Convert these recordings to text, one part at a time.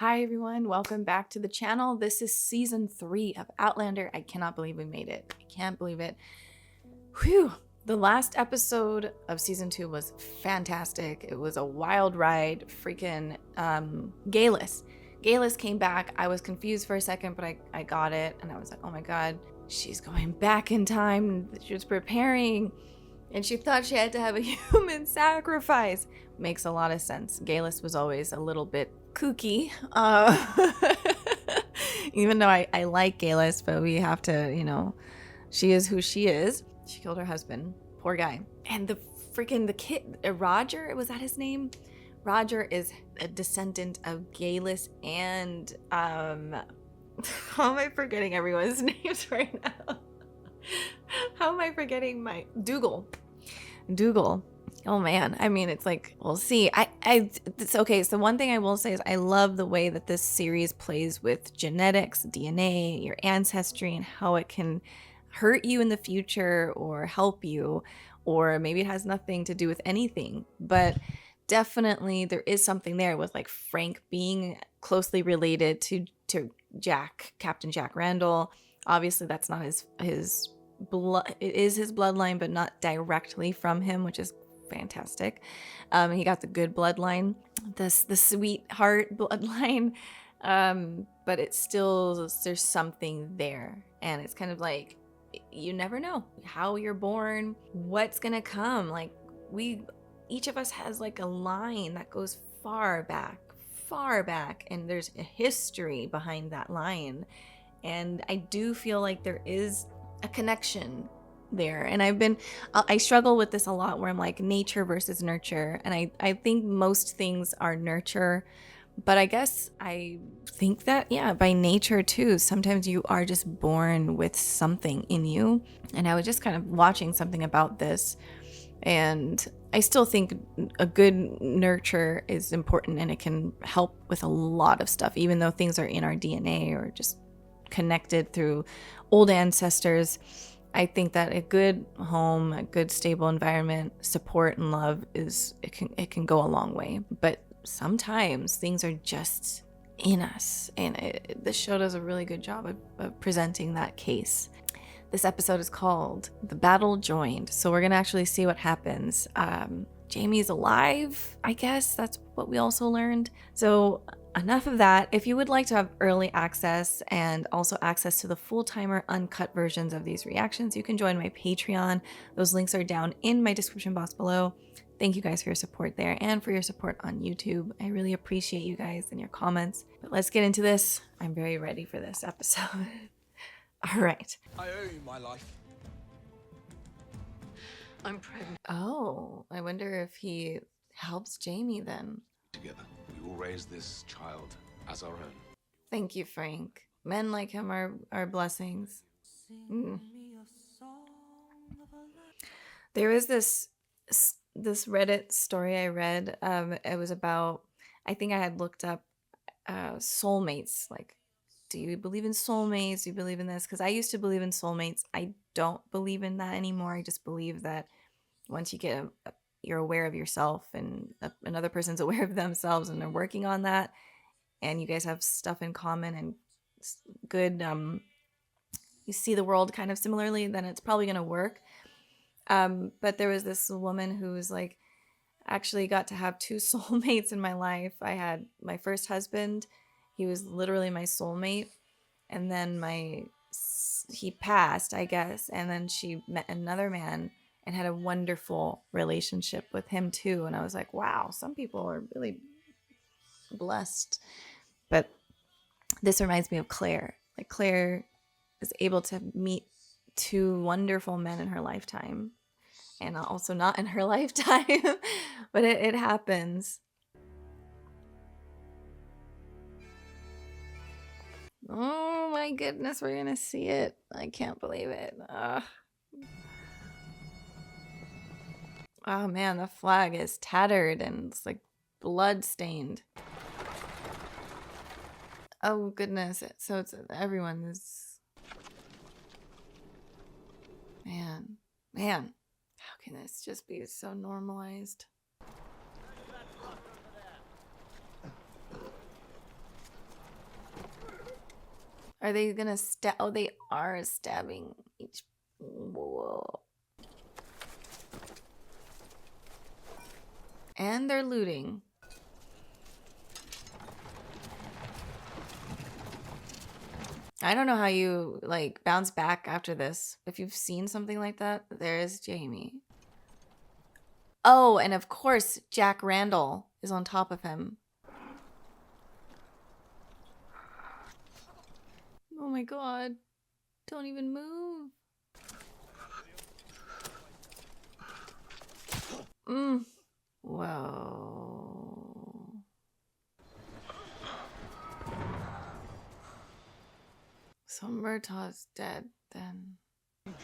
Hi everyone, welcome back to the channel. This is season 3 of Outlander. I cannot believe we made it. I can't believe it. Whew. The last episode of season 2 was fantastic. It was a wild ride. Freaking Galus. Galus came back. I was confused for a second, but I got it. And I was like, oh my god, she's going back in time. She was preparing. And she thought she had to have a human sacrifice. Makes a lot of sense. Galus was always a little bit kooky. Even though I like Galus, but we have to, she is who she is. She killed her husband. Poor guy. And the kid, Roger, was that his name? Roger is a descendant of Galus and, how am I forgetting everyone's names right now? How am I forgetting my Dougal? Oh man, I mean, it's like, we'll see. It's okay. So one thing I will say is I love the way that this series plays with genetics, DNA, your ancestry, and how it can hurt you in the future or help you, or maybe it has nothing to do with anything. But definitely there is something there with like Frank being closely related to Jack, Captain Jack Randall. Obviously that's not his blood. It is his bloodline, but not directly from him, which is fantastic. He got the good bloodline, the sweetheart bloodline, but it's still, there's something there, and it's kind of like you never know how you're born, what's gonna come. Like each of us has like a line that goes far back, and there's a history behind that line, and I do feel like there is a connection there. And I struggle with this a lot, where I'm like nature versus nurture, and I think most things are nurture, but I guess I think that, yeah, by nature too, sometimes you are just born with something in you. And I was just kind of watching something about this, and I still think a good nurture is important, and it can help with a lot of stuff, even though things are in our DNA or just connected through old ancestors. I think that a good home, a good stable environment, support and love it can go a long way. But sometimes things are just in us, and this show does a really good job of presenting that case. This episode is called The Battle Joined, so we're gonna actually see what happens. Jamie's alive, I guess. That's what we also learned. So enough of that. If you would like to have early access and also access to the full-timer uncut versions of these reactions, you can join my Patreon. Those links are down in my description box below. Thank you guys for your support there and for your support on YouTube. I really appreciate you guys and your comments. But let's get into this. I'm very ready for this episode. All right. I owe you my life. I'm pregnant. Oh, I wonder if he helps Jamie then. Together, we will raise this child as our own. Thank you, Frank. Men like him are blessings. There was this Reddit story I read. It was about, I think I had looked up soulmates. Like, do you believe in soulmates? Do you believe in this? Because I used to believe in soulmates. I don't believe in that anymore. I just believe that once you get you're aware of yourself, and another person's aware of themselves, and they're working on that, and you guys have stuff in common and good, you see the world kind of similarly, then it's probably going to work. But there was this woman who was like, actually got to have 2 soulmates in my life. I had my first husband. He was literally my soulmate. And then he passed, I guess. And then she met another man and had a wonderful relationship with him too. And I was like, wow, some people are really blessed. But this reminds me of Claire. Like, Claire is able to meet 2 wonderful men in her lifetime. And also not in her lifetime, but it happens. Oh my goodness, we're gonna see it. I can't believe it. Oh man, the flag is tattered and it's like blood stained. Oh goodness, so it's everyone is... Man. How can this just be so normalized? Are they gonna stab? Oh, they are stabbing each. Whoa. And they're looting. I don't know how you like bounce back after this. If you've seen something like that, there's Jamie. Oh, and of course, Jack Randall is on top of him. Oh my god. Don't even move. Whoa. So Murtaugh's dead then.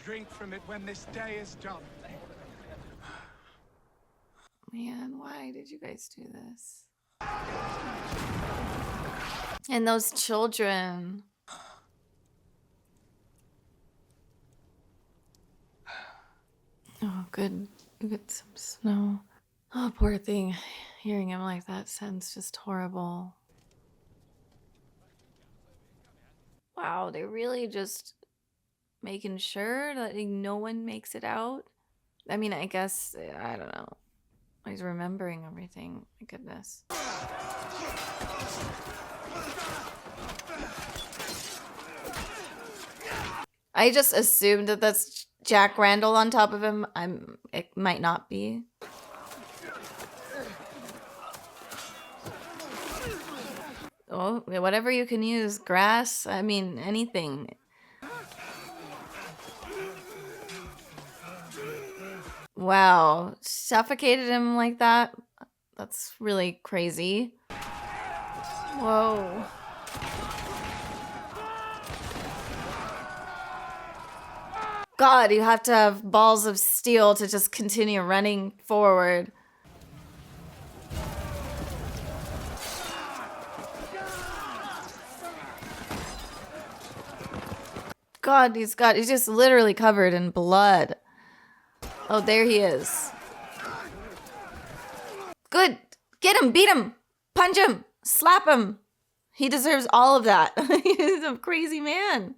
Drink from it when this day is done. Man, why did you guys do this? And those children. Oh, good. Get some snow. Oh, poor thing. Hearing him like that sounds just horrible. Wow, they're really just making sure that no one makes it out. I mean, I guess, I don't know. He's remembering everything. My goodness. I just assumed that that's Jack Randall on top of him. It might not be. Oh, whatever you can use. Grass. I mean, anything. Wow. Suffocated him like that? That's really crazy. Whoa. God, you have to have balls of steel to just continue running forward. God, he's just literally covered in blood. Oh, there he is. Good. Get him, beat him, punch him, slap him. He deserves all of that. He's a crazy man.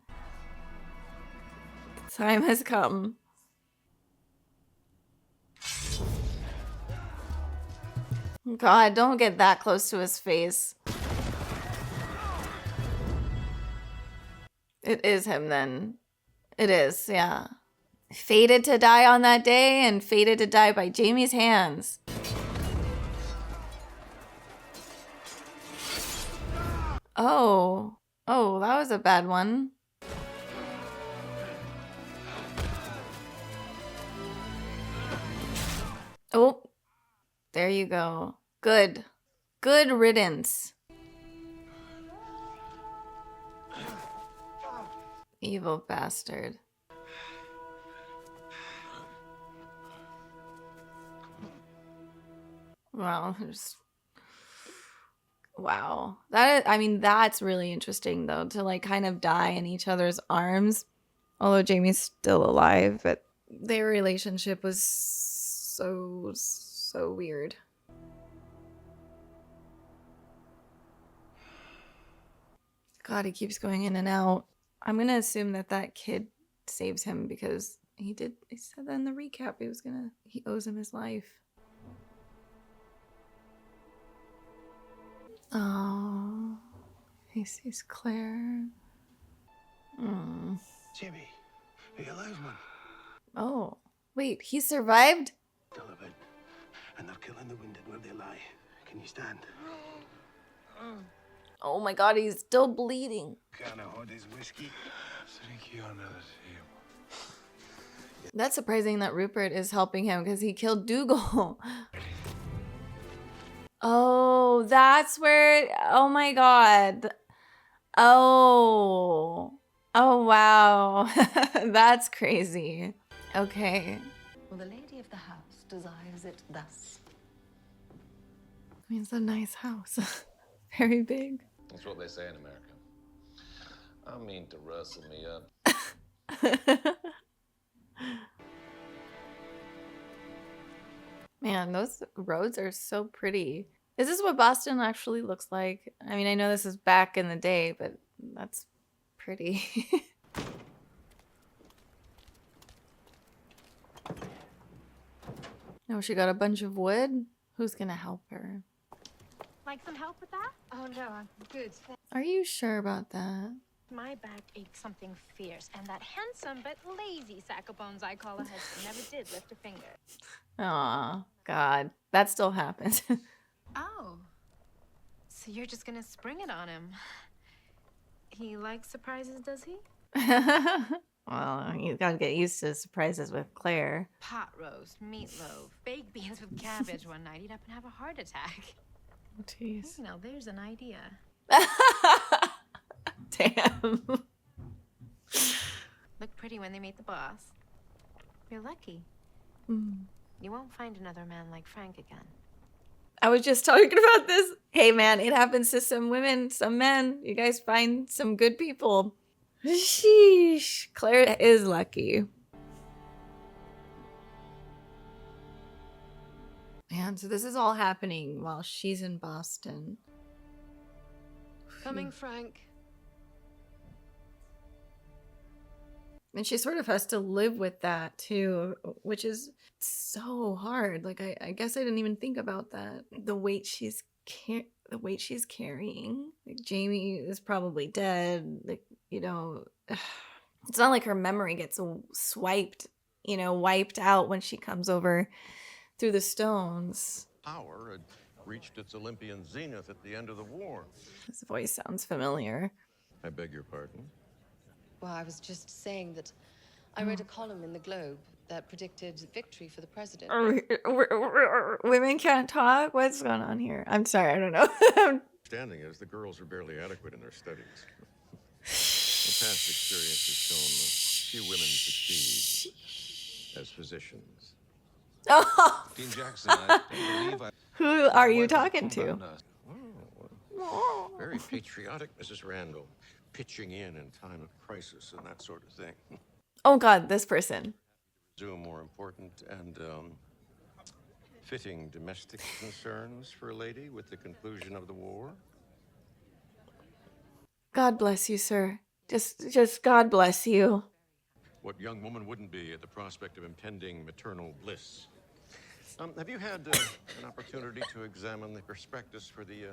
Time has come. God, don't get that close to his face. It is him then. It is, yeah. Fated to die on that day and fated to die by Jamie's hands. Oh. Oh, that was a bad one. Oh. There you go. Good. Good riddance. Evil bastard. Wow. Wow. I mean, that's really interesting, though, to, like, kind of die in each other's arms. Although Jamie's still alive, but their relationship was so weird. God, he keeps going in and out. I'm gonna assume that kid saves him because he said that in the recap he owes him his life. Oh, he sees Claire. Jimmy, are you alive, man? Oh, wait, he survived? Delivered. And they're killing the wounded where they lie. Can you stand? Oh my God, he's still bleeding. Can't hold his whiskey. Sneaky under the table. That's surprising that Rupert is helping him because he killed Dougal. Oh, that's where. Oh my God. Oh. Oh, wow. That's crazy. Okay. Well, the lady of the house desires it thus. Means a nice house. Very big. That's what they say in America. I mean to rustle me up. Man, those roads are so pretty. Is this what Boston actually looks like? I mean, I know this is back in the day, but that's pretty. No, she got a bunch of wood. Who's gonna help her? Like some help with that? Oh no, I'm good. Are you sure about that? My back ached something fierce, and that handsome but lazy sack of bones I call a husband never did lift a finger. Aw, God. That still happens. Oh. So you're just gonna spring it on him. He likes surprises, does he? Well, you gotta get used to surprises with Claire. Pot roast, meatloaf, baked beans with cabbage one night. He'd up and have a heart attack. Jeez. You know, there's an idea. Damn. Look pretty when they meet the boss. You're lucky. Mm. You won't find another man like Frank again. I was just talking about this. Hey, man, it happens to some women, some men. You guys find some good people. Sheesh. Claire is lucky. Man, so this is all happening while she's in Boston. Coming, Frank. And she sort of has to live with that too, which is so hard. Like I guess I didn't even think about that. The weight she's carrying. Like Jamie is probably dead. Like, you know, it's not like her memory gets swiped, you know, wiped out when she comes over through the stones. Power had reached its Olympian zenith at the end of the war. His voice sounds familiar. I beg your pardon? Well, I was just saying that I read a column in the Globe that predicted victory for the president. Women can't talk? What's going on here? I'm sorry, I don't know. Understanding is the girls are barely adequate in their studies. The past experience has shown few women succeed as physicians. Oh, Dean Jackson, I believe I... who are you talking to? Oh, very patriotic, Mrs. Randall. Pitching in time of crisis and that sort of thing. Oh God, this person. Zoom more important and fitting domestic concerns for a lady with the conclusion of the war. God bless you, sir. Just God bless you. What young woman wouldn't be at the prospect of impending maternal bliss? Have you had an opportunity to examine the prospectus for the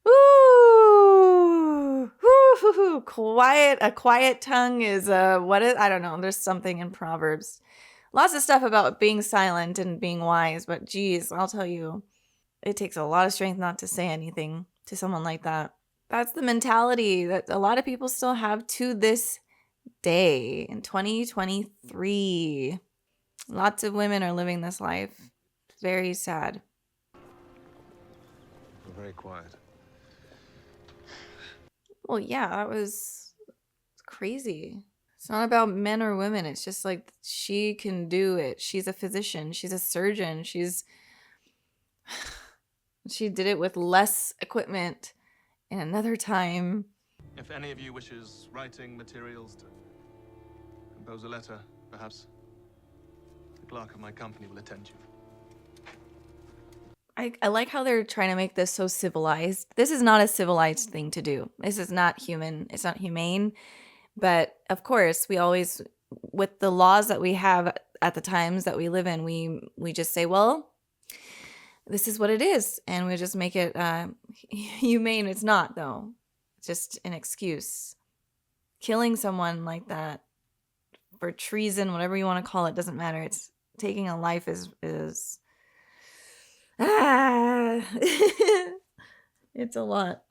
Ooh, ooh, quiet. A quiet tongue is what is? I don't know. There's something in Proverbs. Lots of stuff about being silent and being wise, but geez, I'll tell you, it takes a lot of strength not to say anything to someone like that. That's the mentality that a lot of people still have to this day in 2023. Lots of women are living this life. It's very sad. We're very quiet. Well, yeah, that was crazy. It's not about men or women. It's just like she can do it. She's a physician. She's a surgeon. She did it with less equipment in another time. If any of you wishes writing materials to compose a letter, perhaps the clerk of my company will attend you. I like how they're trying to make this so civilized. This is not a civilized thing to do. This is not human. It's not humane. But of course, we always, with the laws that we have at the times that we live in, we just say, well, this is what it is. And we just make it humane. It's not, though. It's just an excuse. Killing someone like that for treason, whatever you want to call it, doesn't matter. It's taking a life is it's a lot.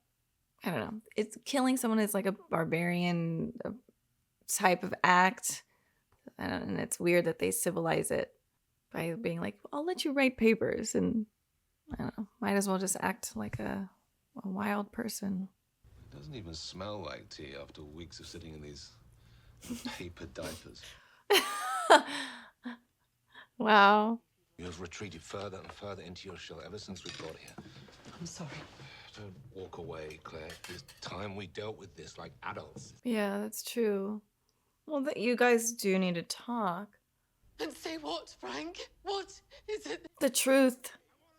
I don't know. It's killing someone is like a barbarian type of act. And it's weird that they civilize it by being like, I'll let you write papers. And I don't know. Might as well just act like a wild person. It doesn't even smell like tea after weeks of sitting in these paper diapers. Wow. You've retreated further and further into your shell ever since we got here. I'm sorry. Don't walk away, Claire. It's time we dealt with this like adults. Yeah, that's true. Well, that you guys do need to talk. And say what, Frank? What is it? The truth.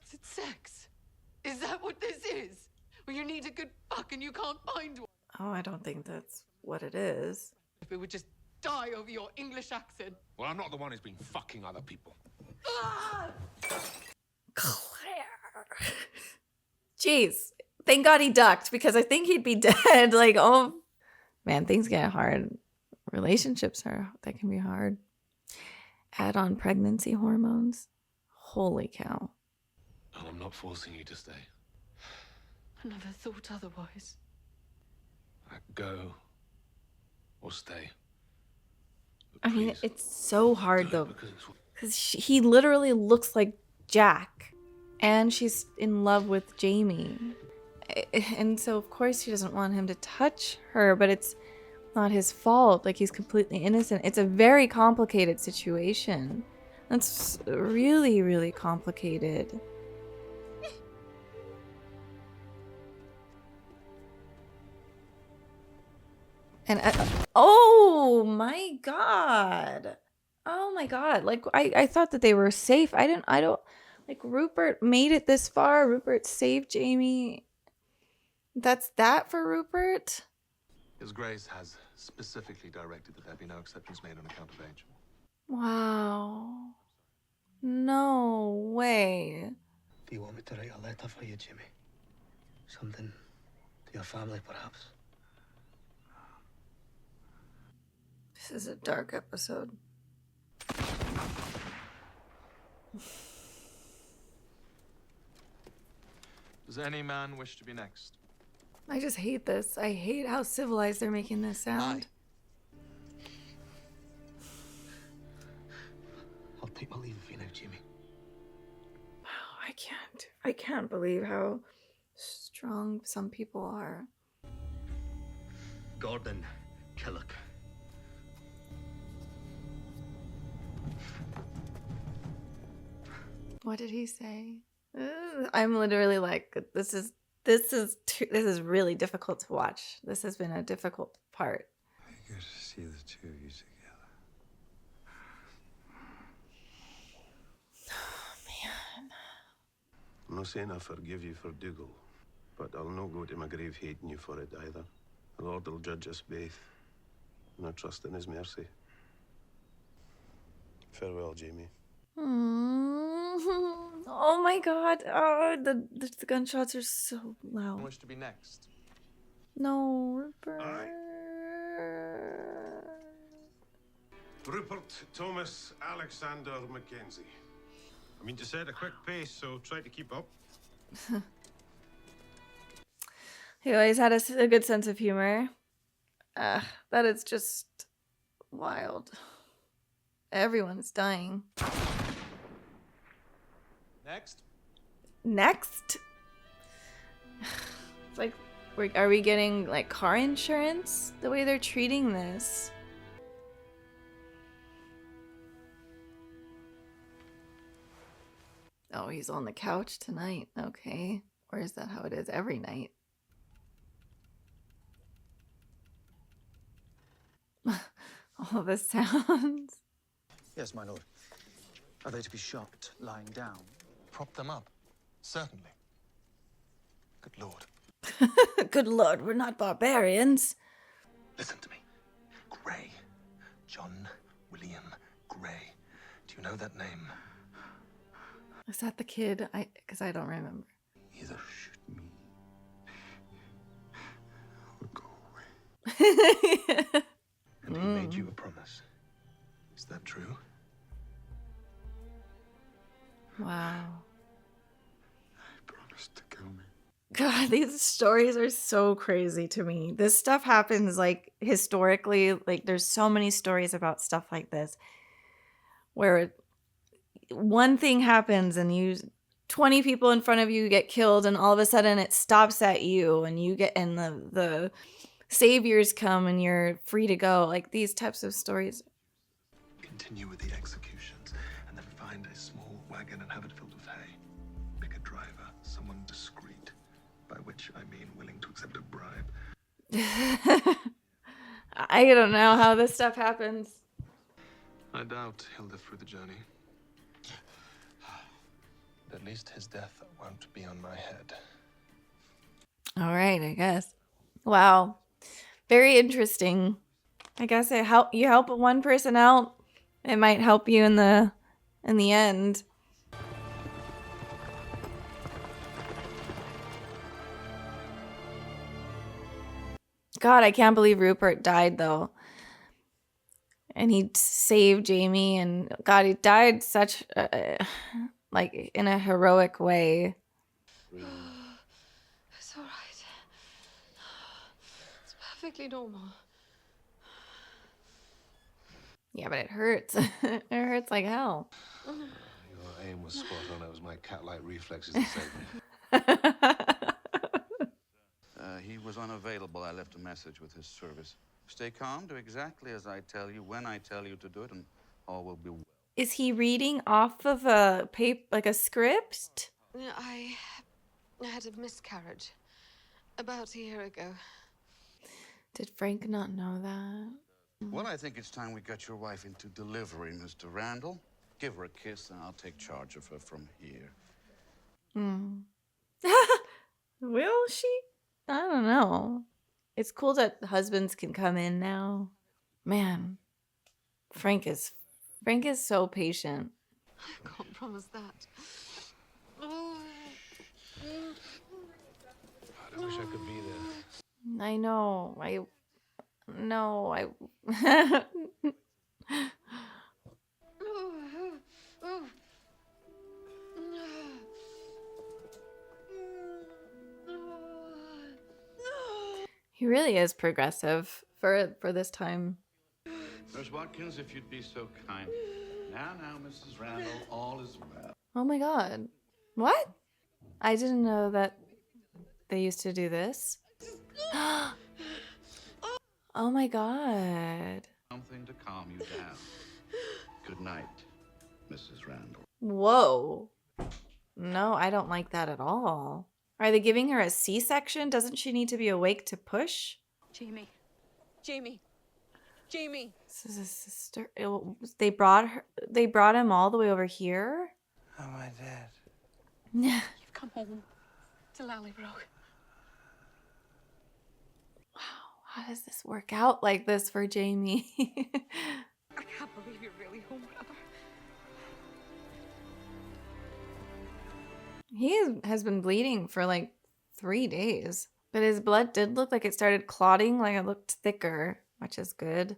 Is it sex? Is that what this is? Well, you need a good fuck and you can't find one. Oh, I don't think that's what it is. If we would just die over your English accent. Well, I'm not the one who's been fucking other people. Claire. Jeez. Thank God he ducked because I think he'd be dead. Like, oh man, things get hard. Relationships they can be hard. Add on pregnancy hormones. Holy cow. And I'm not forcing you to stay. I never thought otherwise. Go or stay. I mean, Please, it's so hard do it though. because it's what- Because he literally looks like Jack. And she's in love with Jamie. And so, of course, she doesn't want him to touch her, but it's not his fault. Like, he's completely innocent. It's a very complicated situation. That's really, really complicated. And oh my god. Oh my god. Like I thought that they were safe. I don't like Rupert made it this far. Rupert saved Jamie. That's that for Rupert? His Grace has specifically directed that there be no exceptions made on account of age. Wow. No way. Do you want me to write a letter for you, Jimmy? Something to your family, perhaps? This is a dark episode. Does any man wish to be next? I just hate this. I hate how civilized they're making this sound. I'll take my leave of you now, Jimmy. Wow, I can't believe how strong some people are. Gordon Killock. What did he say? I'm literally like, this is really difficult to watch. This has been a difficult part. Good to see the two of you together. Oh, man. I'm not saying I forgive you for Dougal, but I'll not go to my grave hating you for it either. The Lord will judge us both, and I trust in his mercy. Farewell, Jamie. Oh my god. Oh, the gunshots are so loud. Wish to be next? No, Rupert. Rupert Thomas Alexander Mackenzie. I mean to set a quick pace, so try to keep up. He always had a good sense of humor. That is just wild. Everyone's dying. Next? It's like, are we getting like car insurance? The way they're treating this. Oh, he's on the couch tonight. Okay. Or is that how it is every night? All the sounds. Yes, my lord. Are they to be shot lying down? Prop them up. Certainly. Good lord. Good lord, we're not barbarians. Listen to me. Gray. John William Gray. Do you know that name? Is that the kid? Because I don't remember. Either shoot me or go away. And he made you a promise. Is that true? Wow. He promised to kill me. God, these stories are so crazy to me. This stuff happens like historically. Like there's so many stories about stuff like this where one thing happens and 20 people in front of you get killed and all of a sudden it stops at you and the saviors come and you're free to go. Like these types of stories. Continue with the executions and then find a small wagon and have it filled with hay. Pick a driver, someone discreet, by which I mean willing to accept a bribe. I don't know how this stuff happens. I doubt he'll live through the journey. But at least his death won't be on my head. All right, I guess. Wow. Very interesting. I guess you help one person out, it might help you in the end. God, I can't believe Rupert died though. And he saved Jamie, and God, he died such like in a heroic way. It's all right. It's perfectly normal. Yeah, but it hurts. It hurts like hell. Your aim was spot on. It was my cat-like reflexes that saved me. He was unavailable. I left a message with his service. Stay calm, do exactly as I tell you, when I tell you to do it, and all will be well. Is he reading off of a paper, like a script? I had a miscarriage about a year ago. Did Frank not know that? Well, I think it's time we got your wife into delivery, Mr. Randall. Give her a kiss, and I'll take charge of her from here. Will she? I don't know. It's cool that husbands can come in now. Man, Frank is so patient. I can't promise that. I wish I could be there. I know. He really is progressive for this time. Nurse Watkins, if you'd be so kind. Now, Mrs. Randall, all is well. Oh my God. What? I didn't know that they used to do this. Oh my God. Something to calm you down. Good night, Mrs. Randall. Whoa. No, I don't like that at all. Are they giving her a C-section? Doesn't she need to be awake to push? Jamie. Jamie. Jamie. This is a sister. They brought him all the way over here? Am I dead? Yeah. You've come home to Lallybrook. Wow. How does this work out like this for Jamie? I can't believe you're really home, brother. He has been bleeding for like 3 days. But his blood did look like it started clotting, like it looked thicker, which is good.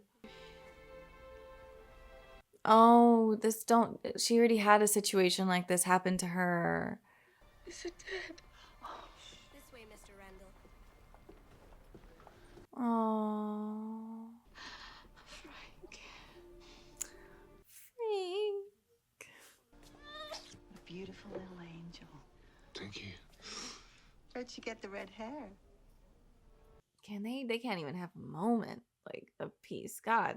Oh, she already had a situation like this happen to her. Is it dead? This way, Mr. Randall. Oh. Frank. A beautiful little angel. Thank you. Where'd she get the red hair? Can they? They can't even have a moment, like, of peace. God.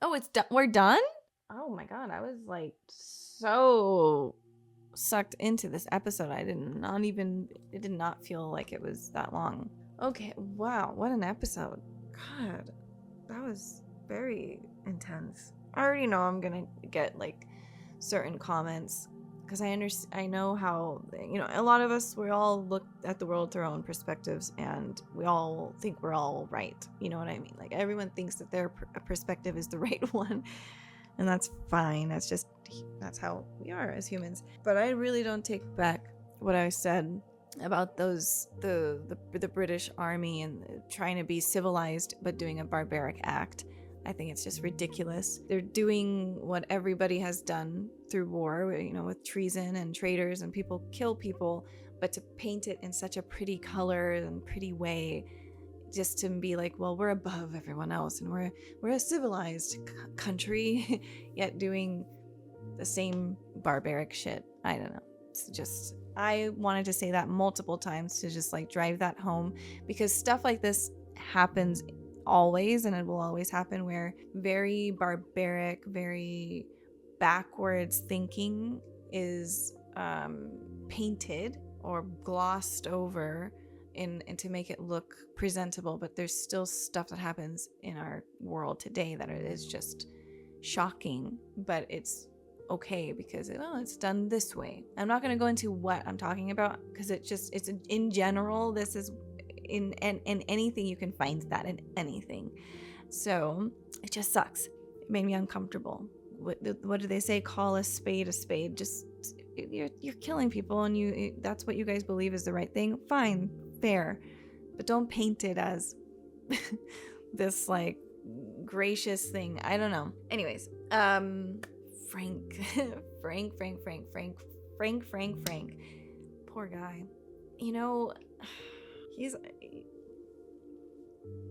Oh, it's done. We're done? Oh my God. I was like so sucked into this episode. It did not feel like it was that long. Okay. Wow. What an episode. God. That was very intense. I already know I'm going to get like certain comments because I know how, a lot of us, we all look at the world through our own perspectives and we all think we're all right. You know what I mean? Like everyone thinks that their perspective is the right one, and that's fine. That's how we are as humans. But I really don't take back what I said about the British Army and trying to be civilized but doing a barbaric act. I think it's just ridiculous. They're doing what everybody has done through war, with treason and traitors, and people kill people, but to paint it in such a pretty color and pretty way, just to be like, well, we're above everyone else and we're a civilized country, yet doing the same barbaric shit. I don't know. It's just, I wanted to say that multiple times to just like drive that home, because stuff like this happens always, and it will always happen, where very barbaric, very backwards thinking is painted or glossed over and to make it look presentable. But there's still stuff that happens in our world today that it is just shocking, but it's okay because it's done this way. I'm not going to go into what I'm talking about because it's in general, this is in anything you can find that in anything. So it just sucks. It made me uncomfortable. What do they say? Call a spade a spade. Just you're killing people, and that's what you guys believe is the right thing. Fine, fair, but don't paint it as this like gracious thing. I don't know. Anyways, Frank. Poor guy. You know, he's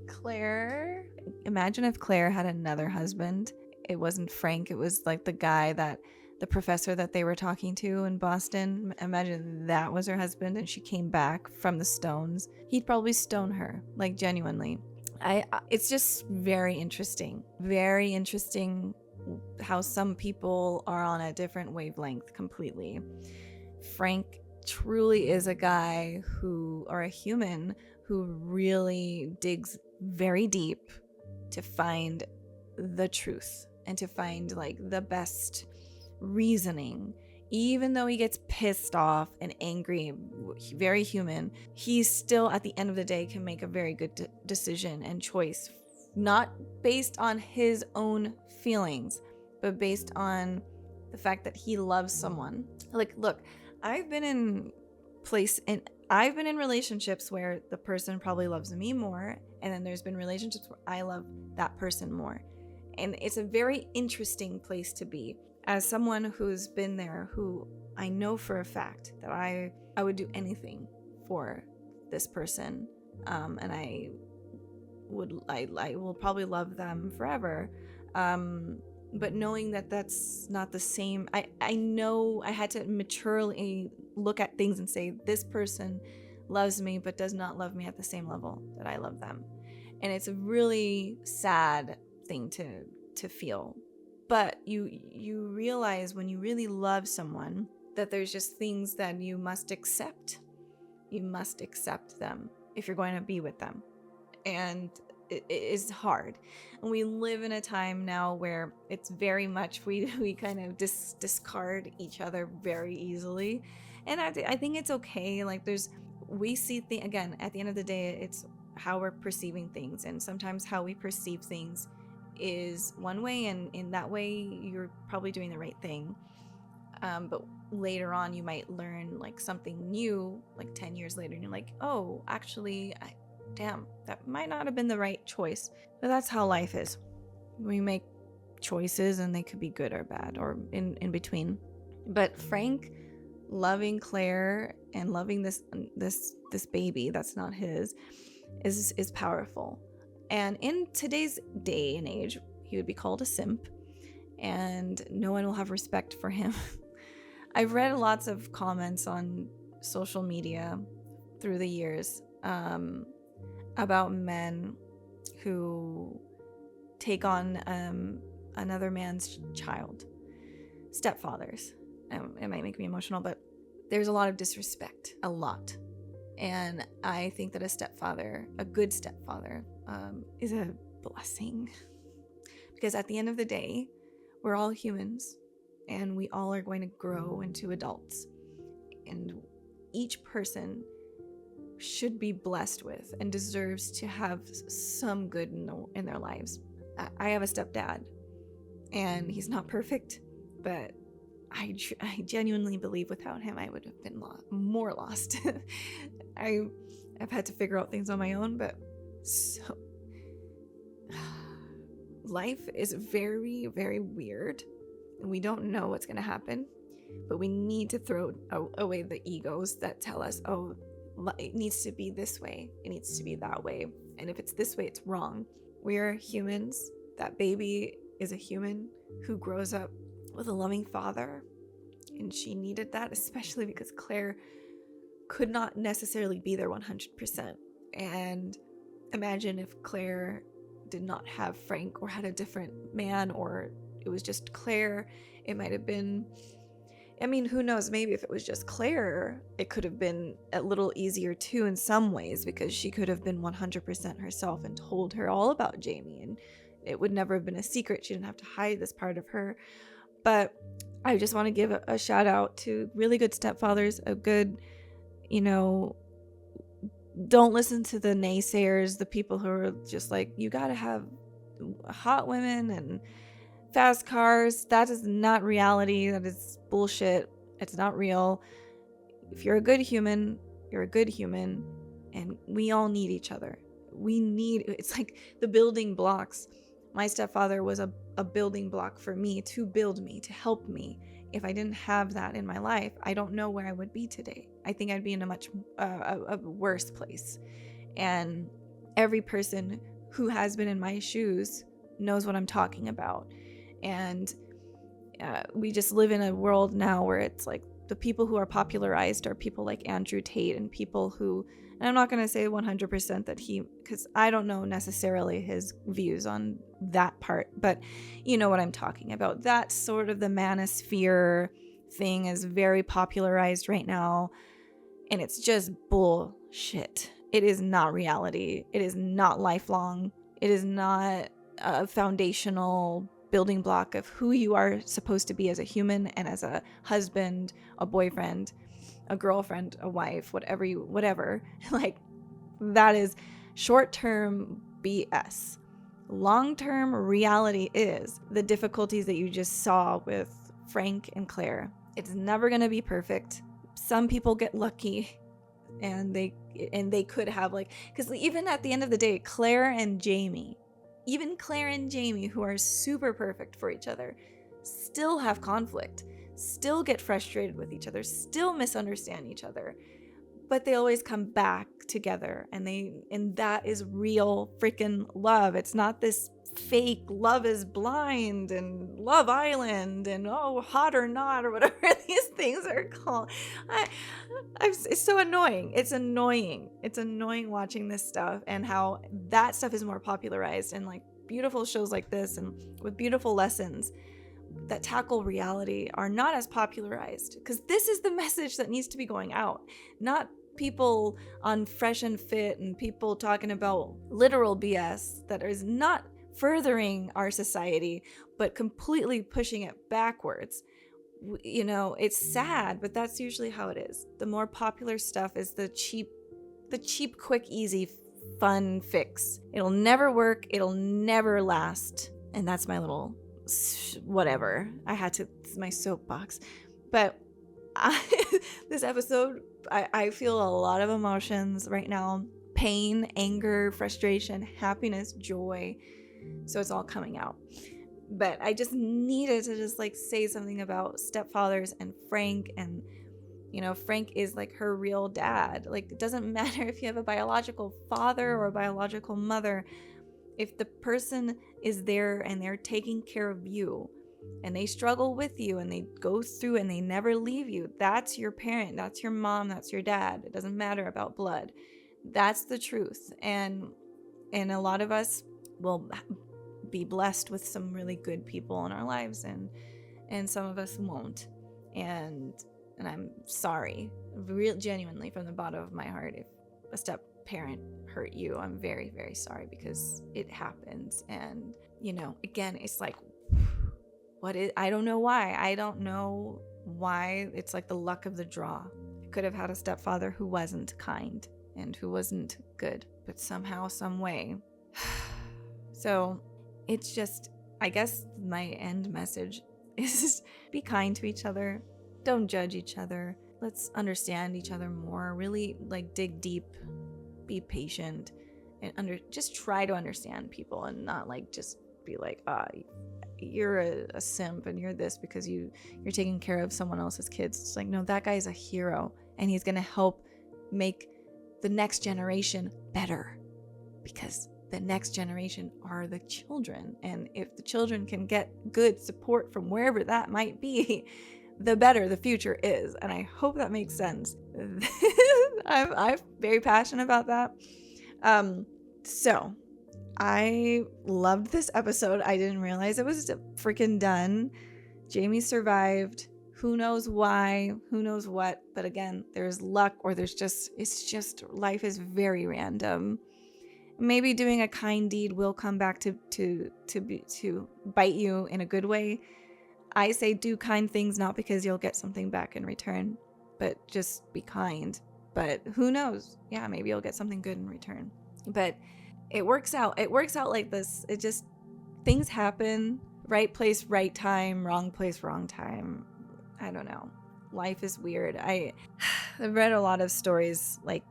Claire. Imagine if Claire had another husband. It wasn't Frank. It was like the professor that they were talking to in Boston. Imagine that was her husband and she came back from the stones. He'd probably stone her, like genuinely. It's just very interesting how some people are on a different wavelength completely. Frank truly is a guy or a human who really digs very deep to find the truth and to find like the best reasoning. Even though he gets pissed off and angry, very human, he still at the end of the day can make a very good decision and choice, not based on his own feelings, but based on the fact that he loves someone. Like, look, I've been in relationships where the person probably loves me more, and then there's been relationships where I love that person more. And it's a very interesting place to be. As someone who's been there, who I know for a fact that I would do anything for this person, and I will probably love them forever. But knowing that that's not the same, I know I had to maturely look at things and say, this person loves me but does not love me at the same level that I love them. And it's a really sad thing to feel. But you realize when you really love someone that there's just things that you must accept. You must accept them if you're going to be with them. And it is hard. And we live in a time now where it's very much we kind of discard each other very easily. And I think it's okay. Like we see again, at the end of the day, it's how we're perceiving things. And sometimes how we perceive things is one way, and in that way you're probably doing the right thing, but later on you might learn like something new, like 10 years later, and you're like, oh, actually, damn, that might not have been the right choice. But that's how life is. We make choices and they could be good or bad or in between. But Frank loving Claire and loving this baby that's not his is powerful. And in today's day and age, he would be called a simp, and no one will have respect for him. I've read lots of comments on social media through the years about men who take on another man's child, stepfathers. It might make me emotional, but there's a lot of disrespect, a lot. And I think that a good stepfather, is a blessing. Because at the end of the day, we're all humans and we all are going to grow into adults. And each person should be blessed with and deserves to have some good in their lives. I have a stepdad and he's not perfect, but I genuinely believe without him I would have been more lost. I've had to figure out things on my own, but so life is very, very weird. We don't know what's going to happen, but we need to throw away the egos that tell us, oh, it needs to be this way, it needs to be that way, and if it's this way, it's wrong. We're humans. That baby is a human who grows up with a loving father, and she needed that, especially because Claire could not necessarily be there 100%. And imagine if Claire did not have Frank or had a different man, or it was just Claire. It might have been, I mean, who knows, maybe if it was just Claire, it could have been a little easier too in some ways, because she could have been 100% herself and told her all about Jamie, and it would never have been a secret. She didn't have to hide this part of her. But I just want to give a shout out to really good stepfathers, a good, don't listen to the naysayers, the people who are just like, you gotta have hot women and fast cars. That is not reality. That is bullshit. It's not real. If you're a good human, you're a good human, and we all need each other. It's like the building blocks. My stepfather was a building block for me, to build me, to help me. If I didn't have that in my life, I don't know where I would be today. I think I'd be in a much a worse place. And every person who has been in my shoes knows what I'm talking about. And we just live in a world now where it's like the people who are popularized are people like Andrew Tate, and people who, and I'm not going to say 100% that because I don't know necessarily his views on that part, but you know what I'm talking about. That sort of the manosphere thing is very popularized right now, and it's just bullshit. It is not reality. It is not lifelong. It is not a foundational building block of who you are supposed to be as a human and as a husband, a boyfriend, a girlfriend, a wife, whatever. Like, that is short-term BS. Long-term reality is the difficulties that you just saw with Frank and Claire. It's never going to be perfect. Some people get lucky, and they could have, like, because even at the end of the day, Claire and Jamie, who are super perfect for each other, still have conflict, still get frustrated with each other, still misunderstand each other, but they always come back together, and that is real freaking love. It's not this fake Love is Blind and Love Island and Hot or Not or whatever these things are called. It's so annoying. It's annoying watching this stuff, and how that stuff is more popularized, and like beautiful shows like this and with beautiful lessons that tackle reality are not as popularized, because this is the message that needs to be going out, not people on Fresh and Fit and people talking about literal BS that is not furthering our society but completely pushing it backwards. You know, it's sad, but that's usually how it is. The more popular stuff is the cheap, quick, easy, fun fix. It'll never work. It'll never last. And that's my little whatever. It's my soapbox. But this episode, I feel a lot of emotions right now. Pain, anger, frustration, happiness, joy. So it's all coming out. But I just needed to just like say something about stepfathers and Frank. And you know, Frank is like her real dad. Like, it doesn't matter if you have a biological father or a biological mother. If the person is there and they're taking care of you, and they struggle with you, and they go through and they never leave you, that's your parent, that's your mom, that's your dad. It doesn't matter about blood. That's the truth. And a lot of us will be blessed with some really good people in our lives, and some of us won't. And I'm sorry, genuinely, from the bottom of my heart, if a step parent hurt you. I'm very, very sorry, because it happens. And you know, again, it's like, I don't know why it's like the luck of the draw. I could have had a stepfather who wasn't kind and who wasn't good, but somehow, some way. So it's just, I guess my end message is be kind to each other. Don't judge each other. Let's understand each other more. Really, like, dig deep, be patient, and just try to understand people, and not like just be like, you're a simp and you're this because you're taking care of someone else's kids. It's like, no, that guy's a hero, and he's gonna help make the next generation better, because the next generation are the children. And if the children can get good support from wherever that might be, the better the future is. And I hope that makes sense. I'm very passionate about that. So I loved this episode. I didn't realize it was freaking done. Jamie survived. Who knows why? Who knows what? But again, there's luck, or it's just life is very random. Maybe doing a kind deed will come back to bite you in a good way. I say do kind things, not because you'll get something back in return, but just be kind. but who knows? Yeah, maybe you'll get something good in return. But it works out. It works out like this. It just, things happen. Right place, right time. Wrong place, wrong time. I don't know. Life is weird. I've read a lot of stories like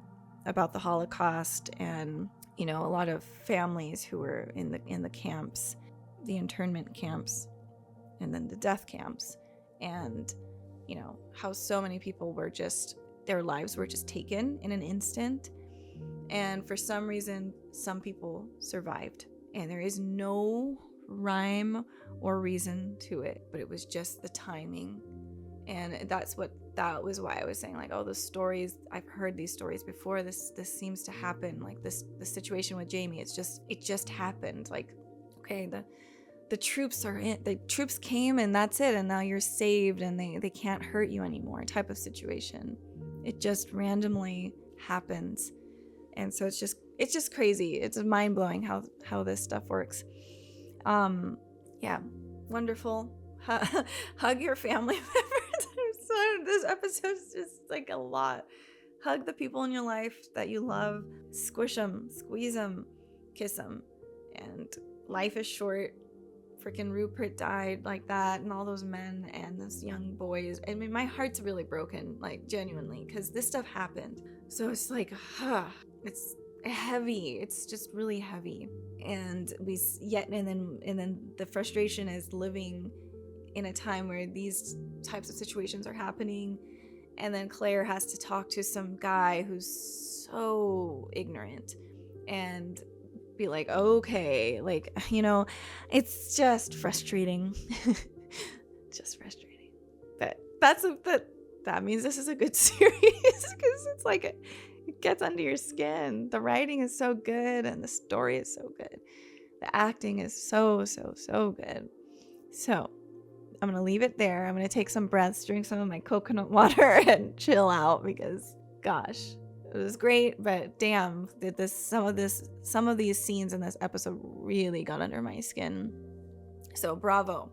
about the Holocaust, and you know, a lot of families who were in the camps, the internment camps, and then the death camps, and you know how so many people were just, their lives were just taken in an instant, and for some reason some people survived, and there is no rhyme or reason to it, but it was just the timing. And that was why I was saying, like, oh, the stories, I've heard these stories before, this seems to happen, like the situation with Jamie, it just happened, like, okay, the troops are in, the troops came and that's it, and now you're saved and they can't hurt you anymore type of situation. It just randomly happens. And so it's just crazy. It's mind-blowing how this stuff works. Yeah, wonderful. Hug your family members. So this episode is just like a lot. Hug the people in your life that you love. Squish them, squeeze them, kiss them. And life is short. Freaking Rupert died like that, and all those men and those young boys. I mean, my heart's really broken, like, genuinely, because this stuff happened. So it's like, it's heavy. It's just really heavy. And and then the frustration is living in a time where these types of situations are happening, and then Claire has to talk to some guy who's so ignorant and be like, okay, like, you know, it's just frustrating. Just frustrating. But that means this is a good series, because it's like it gets under your skin. The writing is so good and the story is so good. The acting is so good. So I'm gonna leave it there. I'm gonna take some breaths, drink some of my coconut water, and chill out, because gosh, it was great, but damn, did some of these scenes in this episode really got under my skin. So bravo.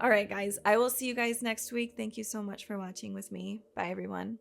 All right, guys, I will see you guys next week. Thank you so much for watching with me. Bye, everyone.